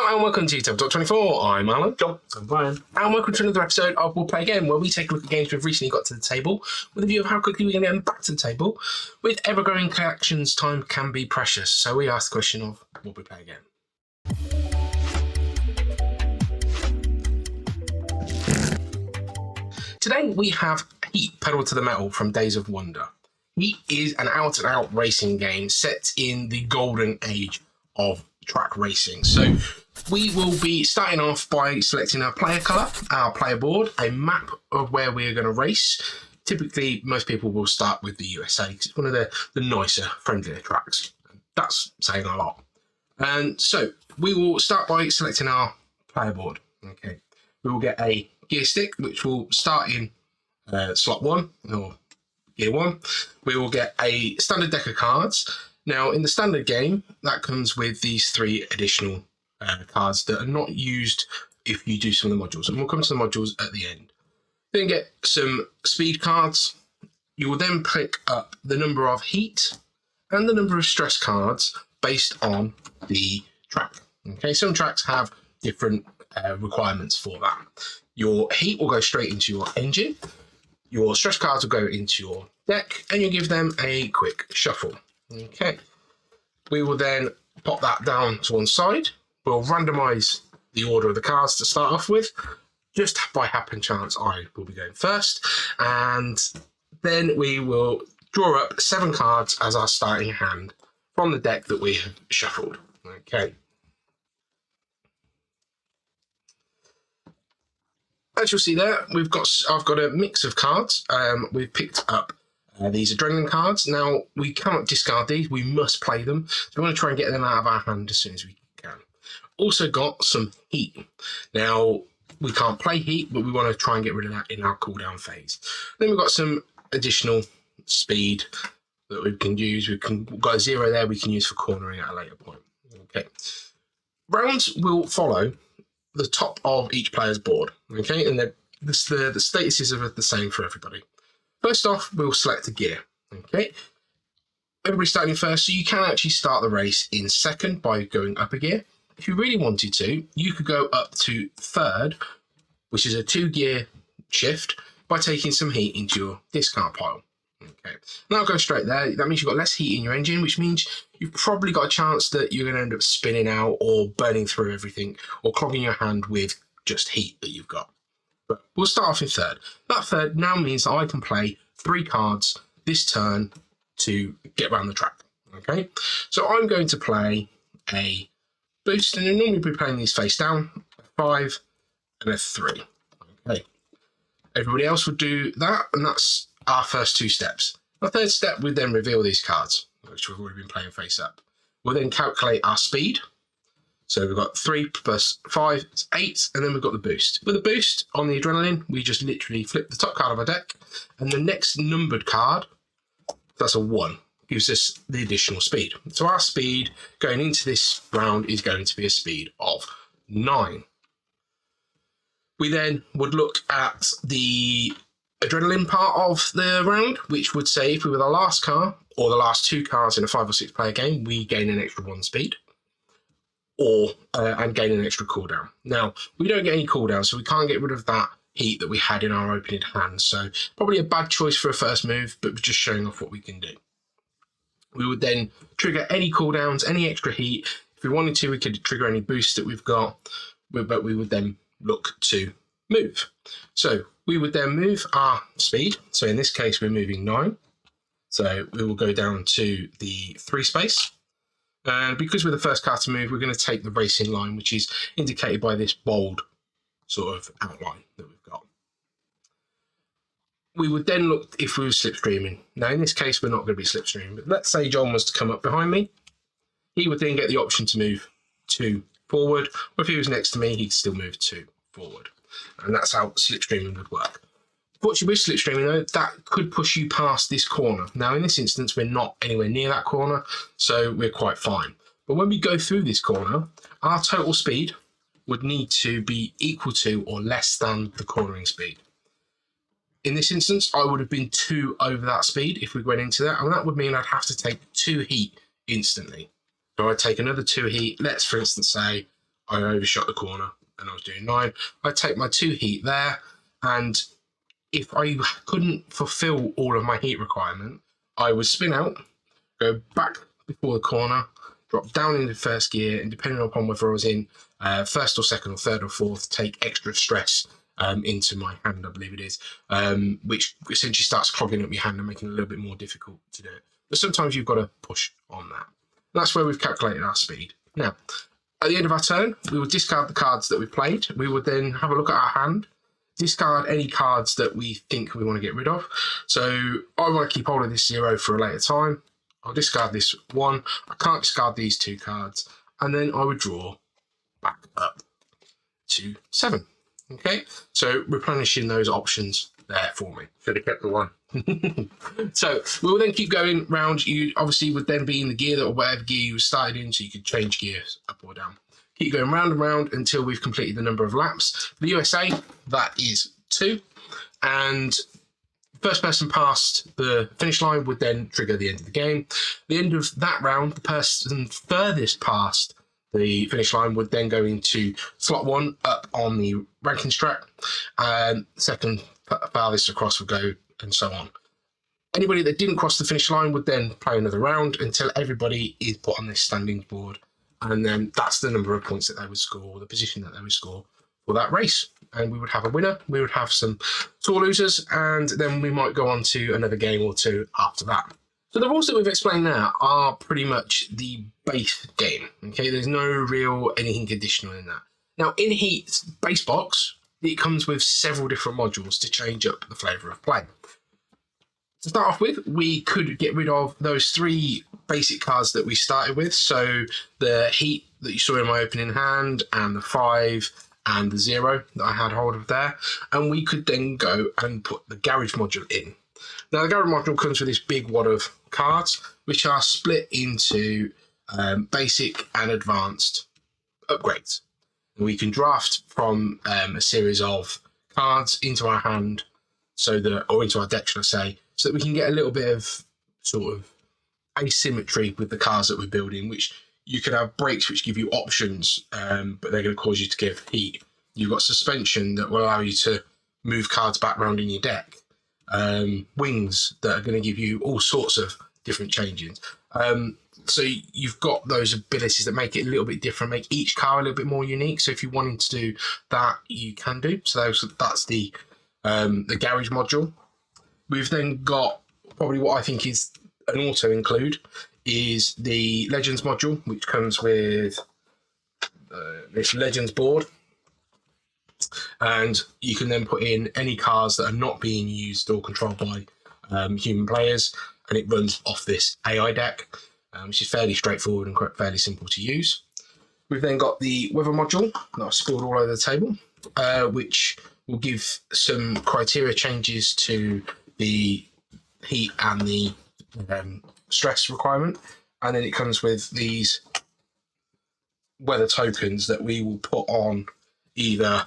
Hello and welcome to Tabletop 24. I'm Alan. John. I'm Brian. And welcome to another episode of We'll Play Again, where we take a look at games we've recently got to the table with a view of how quickly we can get them back to the table. With ever-growing collections, time can be precious, so we ask the question of, will we play again? Today we have Heat, Pedal to the Metal from Days of Wonder. Heat is an out-and-out racing game set in the golden age of track racing. So we will be starting off by selecting our player colour, our player board, a map of where we are going to race. Typically, most people will start with the USA because it's one of the nicer, friendlier tracks. That's saying a lot. And so we will start by selecting our player board. Okay, we will get a gear stick, which will start in slot 1 or gear 1. We will get a standard deck of cards. Now, in the standard game, that comes with these 3 additional cards that are not used if you do some of the modules. And we'll come to the modules at the end. Then get some speed cards. You will then pick up the number of heat and the number of stress cards based on the track. Okay, some tracks have different requirements for that. Your heat will go straight into your engine. Your stress cards will go into your deck, and you give them a quick shuffle. Okay, we will then pop that down to one side. We'll randomise the order of the cards to start off with. Just by happen chance, I will be going first. And then we will draw up 7 cards as our starting hand from the deck that we have shuffled. Okay. As you'll see there, I've got a mix of cards. We've picked up these adrenaline cards. Now, we cannot discard these. We must play them. So we want to try and get them out of our hand as soon as we can. Also got some heat. Now, we can't play heat, but we want to try and get rid of that in our cooldown phase. Then we've got some additional speed that we can use. We've got a 0 there we can use for cornering at a later point. Okay. Rounds will follow the top of each player's board. Okay, and the statuses are the same for everybody. First off, we'll select a gear. Okay, everybody's starting first, so you can actually start the race in second by going up a gear. If you really wanted to, you could go up to third, which is a 2-gear shift, by taking some heat into your discard pile. Okay, and that'll go straight there. That means you've got less heat in your engine, which means you've probably got a chance that you're going to end up spinning out or burning through everything or clogging your hand with just heat that you've got. But we'll start off in third. That third now means that I can play 3 cards this turn to get around the track. Okay, so I'm going to play a boost, and you'll normally be playing these face down, a 5 and a 3. Okay, everybody else would do that, and that's our first 2 steps. Our third step, we then reveal these cards, which we've already been playing face up. We'll then calculate our speed. So we've got 3 plus 5 is 8, and then we've got the boost. With the boost on the adrenaline, we just literally flip the top card of our deck, and the next numbered card, that's a 1, gives us the additional speed. So our speed going into this round is going to be a speed of 9. We then would look at the adrenaline part of the round, which would say if we were the last car or the last 2 cards in a 5 or 6 player game, we gain an extra 1 speed, or and gain an extra cooldown. Now, we don't get any cooldown, so we can't get rid of that heat that we had in our opening hand. So probably a bad choice for a first move, but we're just showing off what we can do. We would then trigger any cooldowns, any extra heat. If we wanted to, we could trigger any boosts that we've got, but we would then look to move. So we would then move our speed. So in this case, we're moving 9. So we will go down to the 3 space. And because we're the first car to move, we're going to take the racing line, which is indicated by this bold sort of outline that we've got. We would then look if we were slipstreaming. Now, in this case, we're not going to be slipstreaming, but let's say John was to come up behind me. He would then get the option to move 2 forward, or if he was next to me, he'd still move 2 forward. And that's how slipstreaming would work. Fortunately, with slipstreaming, though, that could push you past this corner. Now, in this instance, we're not anywhere near that corner, so we're quite fine. But when we go through this corner, our total speed would need to be equal to or less than the cornering speed. In this instance, I would have been 2 over that speed if we went into that, and that would mean I'd have to take 2 heat instantly. So I'd take another 2 heat. Let's, for instance, say I overshot the corner and I was doing 9. I'd take my 2 heat there, and if I couldn't fulfill all of my heat requirement, I would spin out, go back before the corner, drop down into first gear, and depending upon whether I was in first or second or third or fourth, take extra stress into my hand, I believe it is, which essentially starts clogging up your hand and making it a little bit more difficult to do it. But sometimes you've got to push on that. That's where we've calculated our speed. Now, at the end of our turn, we would discard the cards that we played. We would then have a look at our hand, discard any cards that we think we want to get rid of. So I want to keep hold of this 0 for a later time. I'll discard this 1. I can't discard these 2 cards. And then I would draw back up to 7. Okay, so replenishing those options there for me. Should have kept the 1. So we will then keep going round. You obviously would then be in the gear or whatever gear you started in, so you could change gears up or down. Keep going round and round until we've completed the number of laps. For the USA, that is 2. And first person past the finish line would then trigger the end of the game. The end of that round, the person furthest past the finish line would then go into slot 1 up on the ranking track, and second farthest across would go, and so on. Anybody that didn't cross the finish line would then play another round until everybody is put on this standings board, and then that's the number of points that they would score, or the position that they would score for that race. And we would have a winner, we would have some sore losers, and then we might go on to another game or 2 after that. So the rules that we've explained now are pretty much the base game. Okay, there's no real anything additional in that. Now, in Heat's base box, it comes with several different modules to change up the flavour of play. To start off with, we could get rid of those 3 basic cards that we started with. So the Heat that you saw in my opening hand, and the 5 and the 0 that I had hold of there. And we could then go and put the garage module in. Now, the garage module comes with this big wad of cards, which are split into basic and advanced upgrades. And we can draft from a series of cards into our hand, or into our deck, should I say, so that we can get a little bit of sort of asymmetry with the cards that we're building, which you can have breaks which give you options, but they're going to cause you to give heat. You've got suspension that will allow you to move cards back around in your deck. Wings that are going to give you all sorts of different changes. So you've got those abilities that make it a little bit different, make each car a little bit more unique. So if you're wanting to do that, you can do. So that's the garage module. We've then got probably what I think is an auto include is the Legends module, which comes with this Legends board. And you can then put in any cars that are not being used or controlled by human players, and it runs off this AI deck, which is fairly straightforward and fairly simple to use. We've then got the weather module that I've spilled all over the table, which will give some criteria changes to the heat and the stress requirement. And then it comes with these weather tokens that we will put on either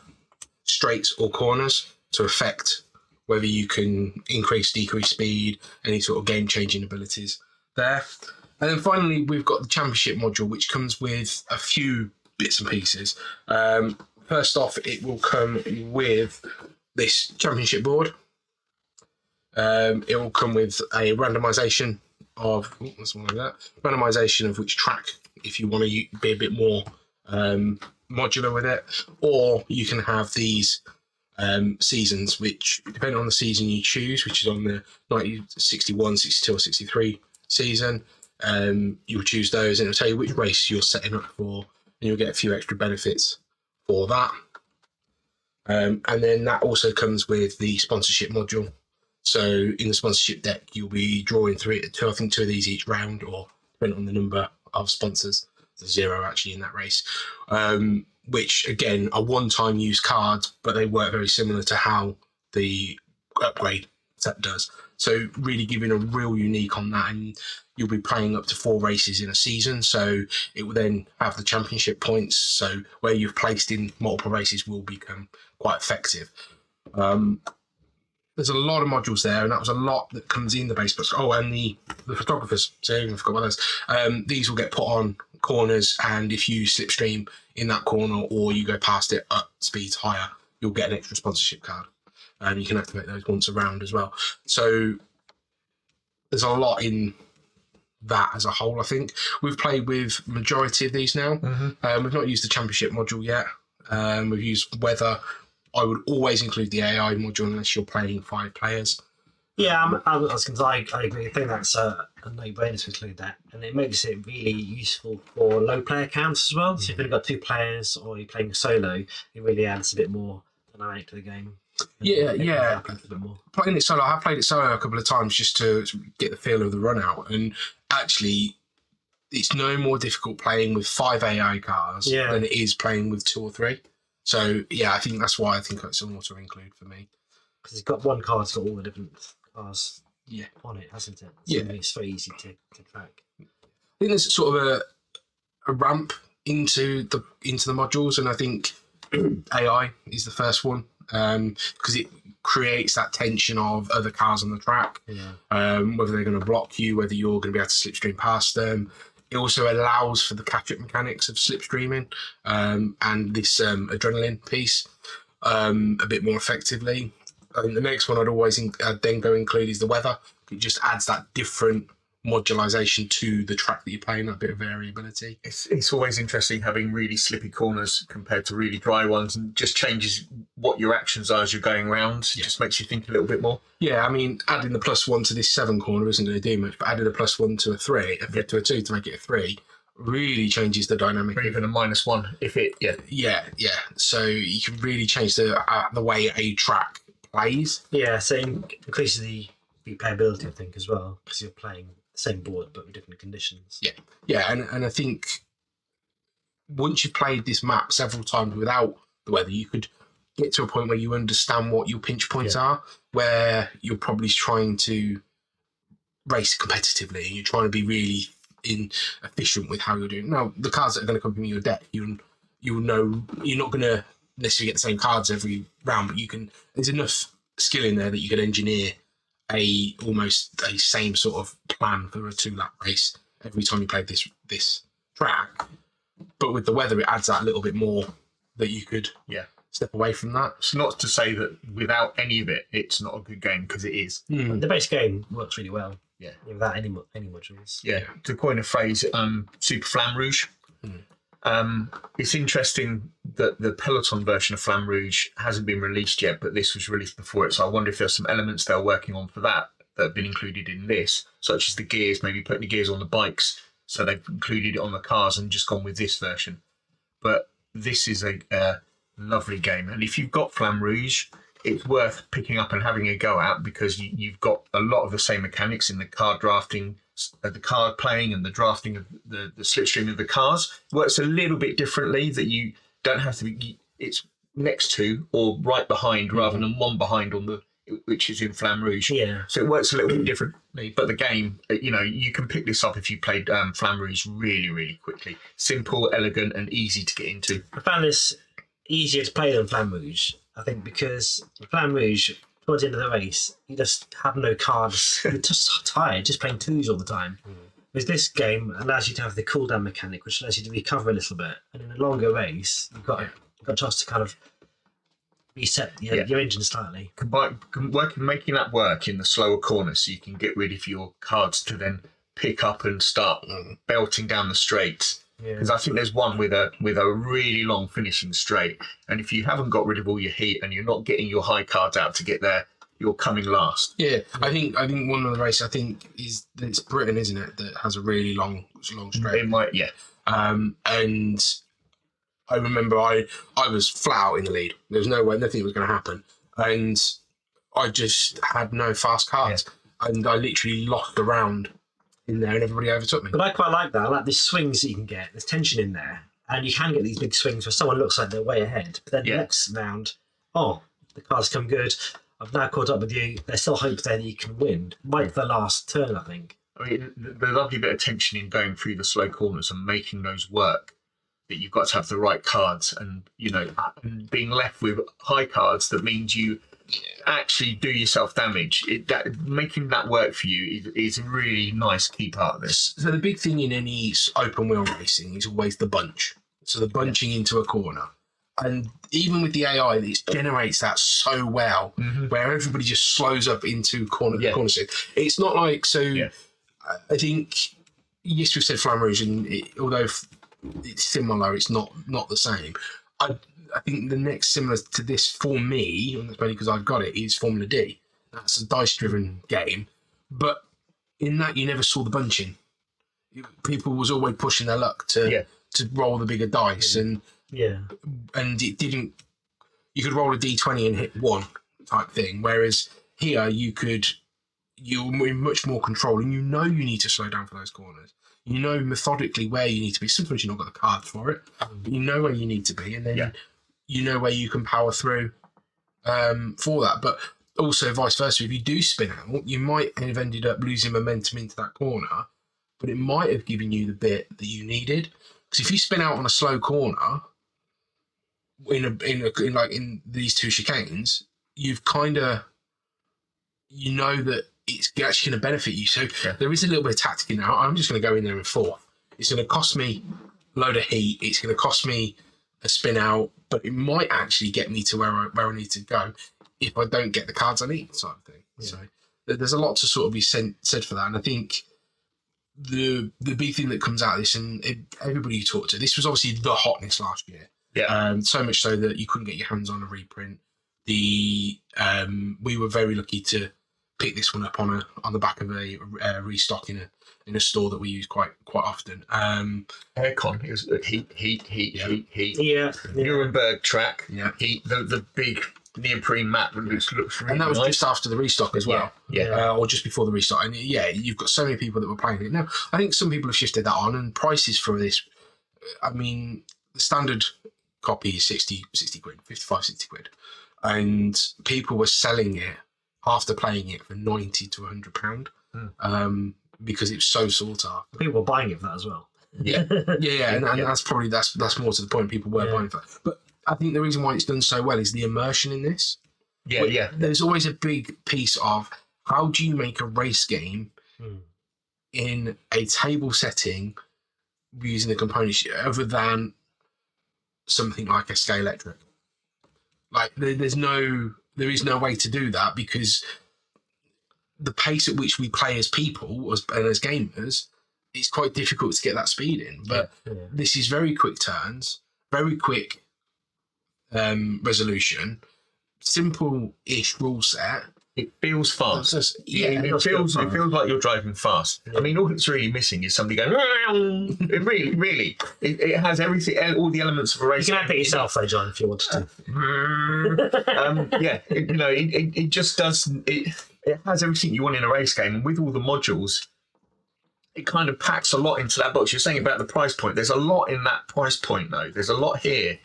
straights or corners to affect whether you can increase, decrease speed, any sort of game-changing abilities there. And then finally, we've got the championship module, which comes with a few bits and pieces. First off, it will come with this championship board. It will come with a randomization of randomization of which track, if you want to be a bit more modular with it, or you can have these seasons, which depending on the season you choose, which is on the 1961, 62 or 63 season, you will choose those and it'll tell you which race you're setting up for, and you'll get a few extra benefits for that. And then that also comes with the sponsorship module. So in the sponsorship deck, you'll be drawing I think two of these each round, or depending on the number of sponsors. There's 0 actually in that race, which again are one-time use cards, but they work very similar to how the upgrade set does. So really giving a real unique on that, and you'll be playing up to 4 races in a season. So it will then have the championship points. So where you've placed in multiple races will become quite effective. There's a lot of modules there, and that was a lot that comes in the base box. Oh, and the photographers. So I forgot about those. These will get put on corners, and if you slipstream in that corner or you go past it at speeds higher, you'll get an extra sponsorship card. And you can activate those once a round as well. So there's a lot in that as a whole. I think we've played with majority of these now. We've not used the championship module yet. We've used weather. I would always include the AI module unless you're playing 5 players. Yeah, I was going to say, I agree. I think that's a no-brainer to include that, and it makes it really useful for low player counts as well. So if you've got 2 players or you're playing solo, it really adds a bit more dynamic to the game. Yeah. A bit more. Playing it solo, I've played it solo a couple of times just to get the feel of the run out, and actually, it's no more difficult playing with 5 AI cars than it is playing with 2 or 3. So yeah, I think that's why I think it's an auto include for me. Because it's got one card that's got all the different cars on it, hasn't it? So it's very easy to track. I think there's sort of a ramp into the modules, and I think AI is the first one because it creates that tension of other cars on the track, whether they're going to block you, whether you're going to be able to slipstream past them. It also allows for the catch-up mechanics of slipstreaming and this adrenaline piece a bit more effectively. I think the next one I'd then go include is the weather. It just adds that different modularization to the track that you're playing, a bit of variability. It's always interesting having really slippy corners compared to really dry ones, and just changes what your actions are as you're going around. It just makes you think a little bit more. Yeah, I mean, adding the +1 to this 7 corner isn't going to do much, but adding a +1 to a 3, to a 2 to make it a 3, really changes the dynamic. Or even a -1 if it. Yeah. So you can really change the way a track plays. Yeah, so it increases the replayability, I think, as well, because you're playing the same board but with different conditions. Yeah, and I think once you've played this map several times without the weather, you could get to a point where you understand what your pinch points are, where you're probably trying to race competitively and you're trying to be really efficient with how you're doing. Now, the cards that are going to come from your deck, you'll know you're not going to necessarily get the same cards every round, but there's enough skill in there that you can engineer almost a same sort of plan for a 2-lap race every time you play this track. But with the weather, it adds that little bit more that you could step away from that. It's not to say that without any of it, it's not a good game, because it is. The base game works really well. Yeah, without any modules. Yeah, to coin a phrase, Super Flamme Rouge. It's interesting that the Peloton version of Flamme Rouge hasn't been released yet, but this was released before it. So I wonder if there's some elements they're working on for that have been included in this, such as the gears, maybe putting the gears on the bikes. So they've included it on the cars and just gone with this version. But this is a lovely game. And if you've got Flamme Rouge, it's worth picking up and having a go at, because you've got a lot of the same mechanics in the card drafting, the card playing, and the drafting of the slipstream of the cars. It works a little bit differently, that you don't have to be, it's next to or right behind rather than one behind which is in Flamme Rouge. Yeah. So it works a little bit differently. But the game, you can pick this up if you played Flamme Rouge really, really quickly. Simple, elegant, and easy to get into. I found this easier to play than Flamme Rouge, I think, because Flamme Rouge, towards the end of the race, you just have no cards. You're just tired, just playing 2s all the time. Whereas this game allows you to have the cooldown mechanic, which allows you to recover a little bit. And in a longer race, you've got a chance to kind of reset your engine slightly. Making that work in the slower corners, so you can get rid of your cards to then pick up and start belting down the straights. Because I think there's one with a really long finishing straight, and if you haven't got rid of all your heat and you're not getting your high cards out to get there, you're coming last. I think one of the races, it's Britain, isn't it, that has a really long straight. It might, and I remember I was flat out in the lead. There was no way, nothing was going to happen, and I just had no fast cards, and I literally lost the round in there, and everybody overtook me. But I quite like that. I like the swings that you can get. There's tension in there, and you can get these big swings where someone looks like they're way ahead, but then the next round, the cards come good. I've now caught up with you. There's still hope there that you can win. Right for the last turn, I think. I mean, the lovely bit of tension in going through the slow corners and making those work, that you've got to have the right cards, and and being left with high cards, that means you actually do yourself damage. Making that work for you is a really nice key part of this. So the big thing in any open wheel racing is always the bunch. So the bunching into a corner. And even with the AI, it generates that so well, where everybody just slows up into corner. It's not like, I think, yes, we've said Flamme Rouge, and although it's similar, it's not the same. I think the next similar to this for me, and that's mainly because I've got it, is Formula D. That's a dice-driven game, but in that you never saw the bunching. People was always pushing their luck to roll the bigger dice, and it didn't. You could roll a d20 and hit one type thing, whereas here you're in much more control, and you need to slow down for those corners. You know methodically where you need to be. Sometimes you've not got the cards for it, but you know where you need to be, and then you know where you can power through for that. But also vice versa, if you do spin out, you might have ended up losing momentum into that corner, but it might have given you the bit that you needed. Because if you spin out on a slow corner in these two chicanes, you've kind of that it's actually going to benefit you. So there is a little bit of tactic in there. I'm just going to go in there in fourth. It's going to cost me a load of heat. It's going to cost me a spin out, but it might actually get me to where I need to go if I don't get the cards I need, sort of thing. So there's a lot to sort of be said for that. And I think the big thing that comes out of this, and everybody you talk to, this was obviously the hotness last year. So much so that you couldn't get your hands on a reprint. We were very lucky to pick this one up on the back of a restock in a store that we use quite often. Aircon, it was heat. Yeah. Nuremberg track, heat. The big neoprene mat that looks really and that was nice. just after the restock as well, or just before the restock. And you've got so many people that were playing it now. I think some people have shifted that on, and prices for this. I mean, the standard copy is 60 quid, 55, 60 quid, and people were selling it after playing it for 90 to £100, because it's so sought after. People were buying it for that as well. And that's probably that's more to the point. People were buying it for that. But I think the reason why it's done so well is the immersion in this. There's always a big piece of how do you make a race game in a table setting using the components other than something like a Scale Electric. Like there is no way to do that, because the pace at which we play as people and as gamers, it's quite difficult to get that speed in. But this is very quick turns, very quick resolution, simple-ish rule set. It feels fast. It feels like you're driving fast. I mean, all it's really missing is somebody going. It really. It has everything, all the elements of a race. You can have it yourself, though, John, if you wanted to. It just does. It has everything you want in a race game, and with all the modules, it kind of packs a lot into that box. You're saying about the price point. There's a lot in that price point, though. There's a lot here,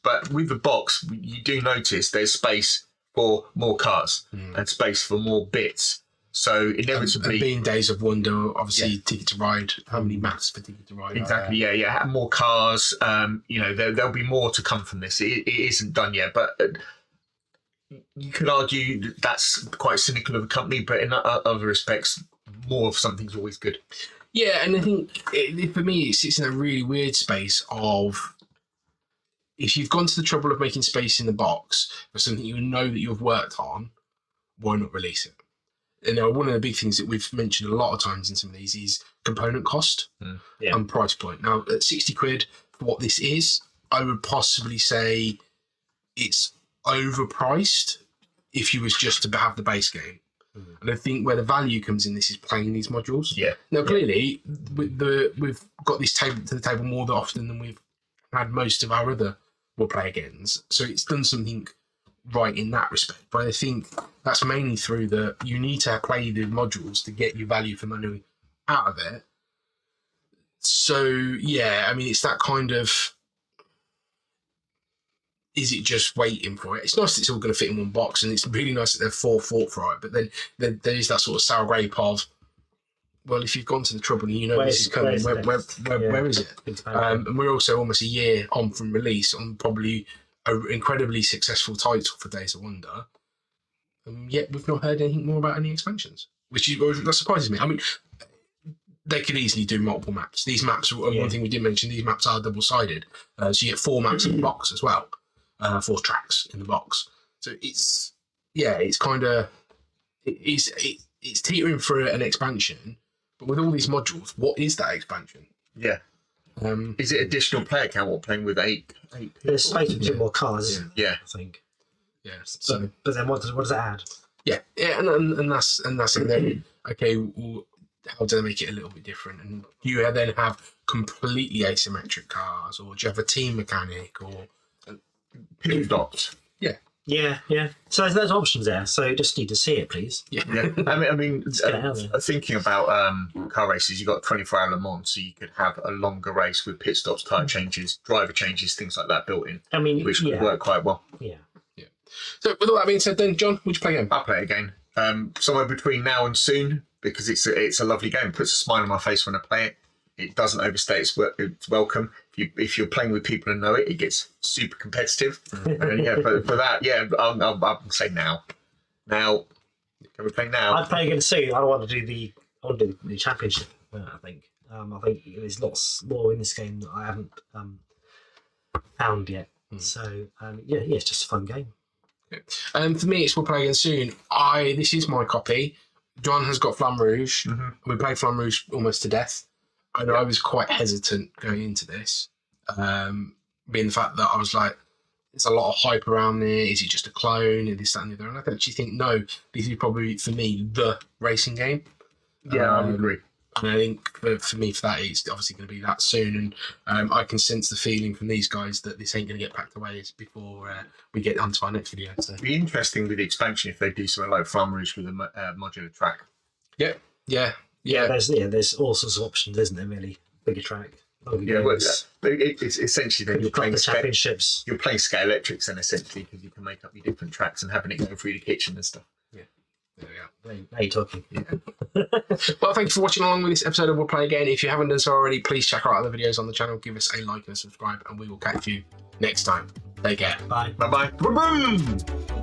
but with the box, you do notice there's space for more cars and space for more bits. So inevitably, and being Days of Wonder, obviously Ticket to Ride. How many maps for Ticket to Ride? Exactly. Have more cars. There'll be more to come from this. It isn't done yet, but you could argue that's quite cynical of a company. But in other respects, more of something's always good. Yeah, and I think for me, it sits in a really weird space of, if you've gone to the trouble of making space in the box for something you know that you've worked on, why not release it? And one of the big things that we've mentioned a lot of times in some of these is component cost and price point. Now, at 60 quid for what this is, I would possibly say it's overpriced if you was just to have the base game. And I think where the value comes in this is playing these modules. Now, clearly, we've got this table to the table more often than we've had most of our other will play against. So it's done something right in that respect. But I think that's mainly through you need to play the modules to get your value for money out of it. So, I mean, it's that kind of, is it just waiting for it? It's nice that it's all going to fit in one box, and it's really nice that they've fought for it. But then there is that sort of sour grape of, well, if you've gone to the trouble and you know this is coming, where is it? And we're also almost a year on from release on probably an incredibly successful title for Days of Wonder. Yet we've not heard anything more about any expansions, that surprises me. I mean, they could easily do multiple maps. These maps, one thing we did mention, these maps are double-sided, so you get 4 maps in the box as well, 4 tracks in the box. So it's kind of it's teetering for an expansion, but with all these modules, what is that expansion? Yeah. Is it additional player count? What, playing with 8 people? There's space for 2 more cars, isn't there? Yeah. I think. Yeah. So, but then what does it add? yeah, and that's it. Then okay, well, how do they make it a little bit different? And you then have completely asymmetric cars, or do you have a team mechanic, or Pit stops. Yeah. So there's options there. So you just need to see it, please. Yeah. I mean, get it out there. thinking about car races, you've got 24-hour Le Mans, so you could have a longer race with pit stops, tyre changes, driver changes, things like that built in, I mean, which would work quite well. Yeah. So with all that being said, then John, would you play again? I'll play it again. Somewhere between now and soon, because it's a lovely game. It puts a smile on my face when I play it. It doesn't overstay its welcome. If you're playing with people and know it, it gets super competitive. And for that, I'll say now. Now, can we play now? I'd play again soon. I want to do the championship. I think there's lots more in this game that I haven't found yet. So it's just a fun game. For me, it's we'll play again soon. This is my copy. John has got Flamme Rouge. We played Flamme Rouge almost to death. I know I was quite hesitant going into this, being the fact that I was like, there's a lot of hype around there. Is it just a clone? And this, that, and the other. And I actually think, no, this is probably, for me, the racing game. Yeah, I would agree. And I think for me, for that, it's obviously going to be that soon. And I can sense the feeling from these guys that this ain't going to get packed away before we get onto our next video. So. It'd be interesting with the expansion if they do something like Flamme Rouge with a modular track. Yeah. There's all sorts of options, isn't there? Really, bigger track. It's essentially then you're playing the championships. You're playing Scale Electrics then essentially because you can make up your different tracks and having it go through the kitchen and stuff. Yeah. There we are. Now you're talking. Yeah. Well, thank you for watching along with this episode of We'll Play Again. If you haven't done so already, please check out other videos on the channel. Give us a like and a subscribe, and we will catch you next time. Take care. Bye. Bye bye.